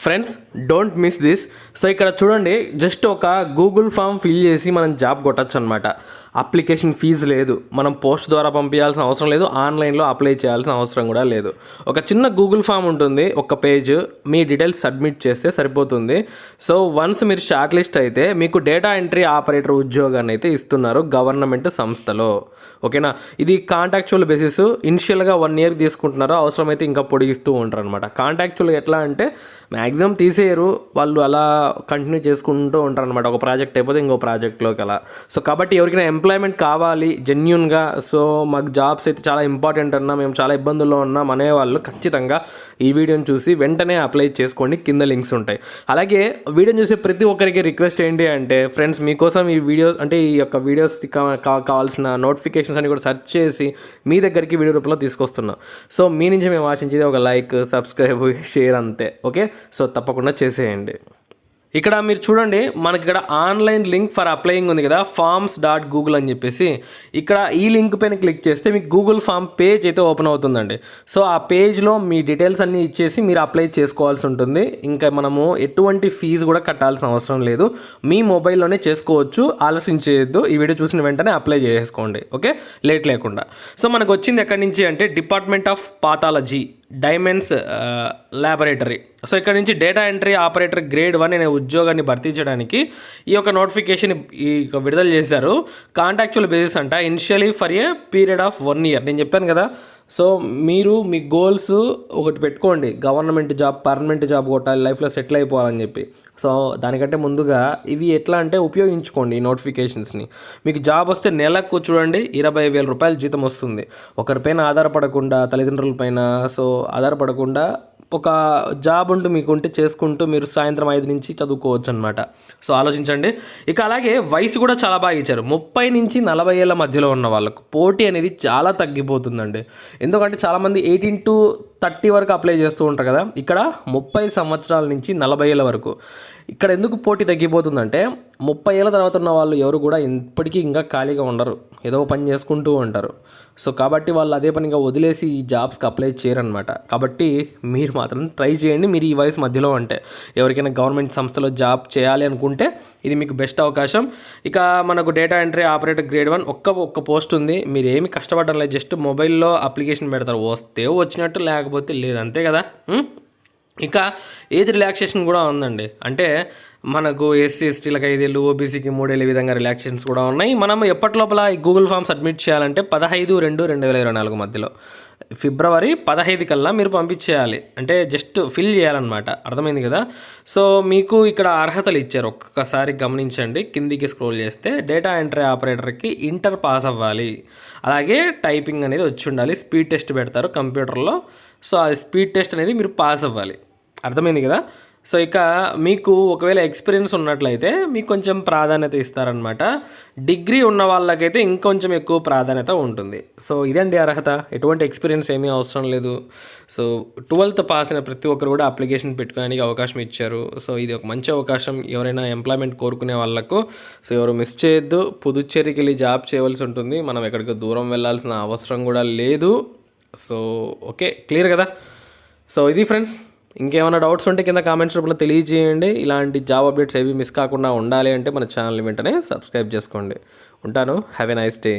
Friends don't miss this. So ఇక్కడ చూడండి, just ఒక గూగుల్ ఫామ్ ఫిల్ చేసి మనం జాబ్ కొట్టచ్చు అనమాట. అప్లికేషన్ ఫీజు లేదు, మనం పోస్ట్ ద్వారా పంపించాల్సిన అవసరం లేదు, ఆన్లైన్లో అప్లై చేయాల్సిన అవసరం కూడా లేదు. ఒక చిన్న గూగుల్ ఫామ్ ఉంటుంది, ఒక పేజ్, మీ డీటెయిల్స్ సబ్మిట్ చేస్తే సరిపోతుంది. సో వన్స్ మీరు షార్ట్ లిస్ట్ అయితే మీకు డేటా ఎంట్రీ ఆపరేటర్ ఉద్యోగాన్ని అయితే ఇస్తున్నారు గవర్నమెంట్ సంస్థలో. ఓకేనా, ఇది కాంట్రాక్చువల్ బేసిస్. ఇనిషియల్గా 1 year తీసుకుంటున్నారు, అవసరమైతే ఇంకా పొడిగిస్తూ ఉంటారు అనమాట. కాంట్రాక్చువల్ ఎట్లా అంటే మ్యాక్సిమం తీసేయరు, వాళ్ళు అలా కంటిన్యూ చేసుకుంటూ ఉంటారు అనమాట. ఒక ప్రాజెక్ట్ అయిపోతే ఇంకో ప్రాజెక్ట్లోకి అలా. సో కాబట్టి ఎవరికైనా ఎంప్లాయ్మెంట్ కావాలి జెన్యున్గా, సో మాకు జాబ్స్ అయితే చాలా ఇంపార్టెంట్ అన్నా, మేము చాలా ఇబ్బందుల్లో ఉన్నాం అనేవాళ్ళు ఖచ్చితంగా ఈ వీడియోని చూసి వెంటనే అప్లై చేసుకోండి. కింద లింక్స్ ఉంటాయి. అలాగే వీడియోని చూసే ప్రతి ఒక్కరికి రిక్వెస్ట్ ఏంటి అంటే, ఫ్రెండ్స్ మీకోసం ఈ వీడియోస్ అంటే ఈ యొక్క వీడియోస్ కావాల్సిన నోటిఫికేషన్స్ అని కూడా సెర్చ్ చేసి మీ దగ్గరికి వీడియో రూపంలో తీసుకొస్తున్నాం. సో మీ నుంచి మేము ఆశించేది ఒక లైక్, సబ్స్క్రైబ్, షేర్ అంతే. ఓకే, సో తప్పకుండా చేసేయండి. ఇక్కడ మీరు చూడండి, మనకి ఇక్కడ ఆన్లైన్ లింక్ ఫర్ అప్లయింగ్ ఉంది కదా, forms.google అని చెప్పేసి. ఇక్కడ ఈ లింక్ పైన క్లిక్ చేస్తే మీకు గూగుల్ ఫామ్ పేజ్ అయితే ఓపెన్ అవుతుందండి. సో ఆ పేజ్లో మీ డీటెయిల్స్ అన్నీ ఇచ్చేసి మీరు అప్లై చేసుకోవాల్సి ఉంటుంది. ఇంకా మనము ఎటువంటి ఫీజు కూడా కట్టాల్సిన అవసరం లేదు, మీ మొబైల్లోనే చేసుకోవచ్చు. ఆలస్యం చేయొద్దు, ఈ వీడియో చూసిన వెంటనే అప్లై చేసుకోండి. ఓకే, లేట్ లేకుండా. సో మనకు వచ్చింది ఎక్కడి నుంచి అంటే, డిపార్ట్మెంట్ ఆఫ్ పాథాలజీ, డైమెన్స్ ల్యాబొరేటరీ. సో ఇక్కడ నుంచి డేటా ఎంట్రీ ఆపరేటర్ గ్రేడ్ 1 అనే ఉద్యోగాన్ని భర్తీ చేయడానికి ఈ యొక్క నోటిఫికేషన్ ఈ విడుదల చేశారు. కాంట్రాక్చువల్ బేసిస్ అంట, initially for a period of 1 year. నేను చెప్పాను కదా, సో మీరు మీ గోల్స్ ఒకటి పెట్టుకోండి, గవర్నమెంట్ జాబ్, పర్మనెంట్ జాబ్ కొట్టాలి, లైఫ్లో సెటిల్ అయిపోవాలని చెప్పి. సో దానికంటే ముందుగా ఇవి ఎట్లా అంటే ఉపయోగించుకోండి ఈ నోటిఫికేషన్స్ని. మీకు జాబ్ వస్తే నెలకు చూడండి 20,000 రూపాయలు జీతం వస్తుంది. ఒకరిపైన ఆధారపడకుండా, తల్లిదండ్రులపైన సో ఆధారపడకుండా ఒక జాబ్ ఉంటూ మీకు ఉంటే చేసుకుంటూ మీరు సాయంత్రం 5 నుంచి చదువుకోవచ్చు అనమాట. సో ఆలోచించండి. ఇక అలాగే వయసు కూడా చాలా బాగా ఇచ్చారు. 30 నుంచి 40 ఏళ్ళ మధ్యలో ఉన్న వాళ్ళకు పోటీ అనేది చాలా తగ్గిపోతుందండి. ఎందుకంటే చాలామంది 18 to 30 వరకు అప్లై చేస్తూ ఉంటారు కదా, ఇక్కడ 30 సంవత్సరాల నుంచి 40 ఏళ్ళ వరకు. ఇక్కడ ఎందుకు పోటీ తగ్గిపోతుందంటే, 30 ఏళ్ళ తర్వాత ఉన్న వాళ్ళు ఎవరు కూడా ఇప్పటికీ ఇంకా ఖాళీగా ఉండరు, ఏదో పని చేసుకుంటూ ఉంటారు. సో కాబట్టి వాళ్ళు అదే పనిగా వదిలేసి ఈ జాబ్స్కి అప్లై చేయరనమాట. కాబట్టి మీరు మాత్రం ట్రై చేయండి. మీరు ఈ వయసు మధ్యలో అంటే ఎవరికైనా గవర్నమెంట్ సంస్థలో జాబ్ చేయాలి అనుకుంటే ఇది మీకు బెస్ట్ అవకాశం. ఇక మనకు డేటా ఎంట్రీ ఆపరేటర్ గ్రేడ్ 1 ఒక్క పోస్ట్ ఉంది. మీరు ఏమి కష్టపడడం లేదు, జస్ట్ మొబైల్లో అప్లికేషన్ పెడతారు, వస్తే వచ్చినట్టు, లేకపోతే లేదు, అంతే కదా. ఇక ఏజ్ రిలాక్సేషన్ కూడా ఉందండి. అంటే మనకు ఎస్సీ ఎస్టీలకు 5 ఏళ్ళు, ఓబీసీకి 3 ఏళ్ళ విధంగా రిలాక్సేషన్స్ కూడా ఉన్నాయి. మనం ఎప్పటిలోపల ఈ గూగుల్ ఫామ్ సబ్మిట్ చేయాలంటే 15/2/2024 మధ్యలో, ఫిబ్రవరి 15 కల్లా మీరు పంపించేయాలి. అంటే జస్ట్ ఫిల్ చేయాలన్నమాట. అర్థమైంది కదా. సో మీకు ఇక్కడ అర్హతలు ఇచ్చారు, ఒక్కసారి గమనించండి. కిందికి స్క్రోల్ చేస్తే డేటా ఎంట్రీ ఆపరేటర్కి ఇంటర్ పాస్ అవ్వాలి, అలాగే టైపింగ్ అనేది వచ్చి ఉండాలి, స్పీడ్ టెస్ట్ పెడతారు కంప్యూటర్లో. సో ఆ స్పీడ్ టెస్ట్ అనేది మీరు పాస్ అవ్వాలి. అర్థమైంది కదా. సో ఇక మీకు ఒకవేళ ఎక్స్పీరియన్స్ ఉన్నట్లయితే మీకు కొంచెం ప్రాధాన్యత ఇస్తారనమాట. డిగ్రీ ఉన్న వాళ్ళకైతే ఇంకొంచెం ఎక్కువ ప్రాధాన్యత ఉంటుంది. సో ఇదండి అర్హత, ఎటువంటి ఎక్స్పీరియన్స్ ఏమీ అవసరం లేదు. సో 12th పాస్ అయిన ప్రతి ఒక్కరు కూడా అప్లికేషన్ పెట్టుకోవడానికి అవకాశం ఇచ్చారు. సో ఇది ఒక మంచి అవకాశం ఎవరైనా ఎంప్లాయ్మెంట్ కోరుకునే వాళ్ళకు. సో ఎవరు మిస్ చేయొద్దు. పుదుచ్చేరికి వెళ్ళి జాబ్ చేయవలసి ఉంటుంది, మనం ఎక్కడికి దూరం వెళ్ళాల్సిన అవసరం కూడా లేదు. సో ఓకే, క్లియర్ కదా. సో ఇది ఫ్రెండ్స్, ఇంకేమైనా డౌట్స్ ఉంటే కింద కామెంట్స్ రూపంలో తెలియజేయండి. ఇలాంటి జాబ్ అప్డేట్స్ ఏవి మిస్ కాకుండా ఉండాలి అంటే మన ఛానల్ని వెంటనే సబ్స్క్రైబ్ చేసుకోండి. ఉంటాను. Have a nice day.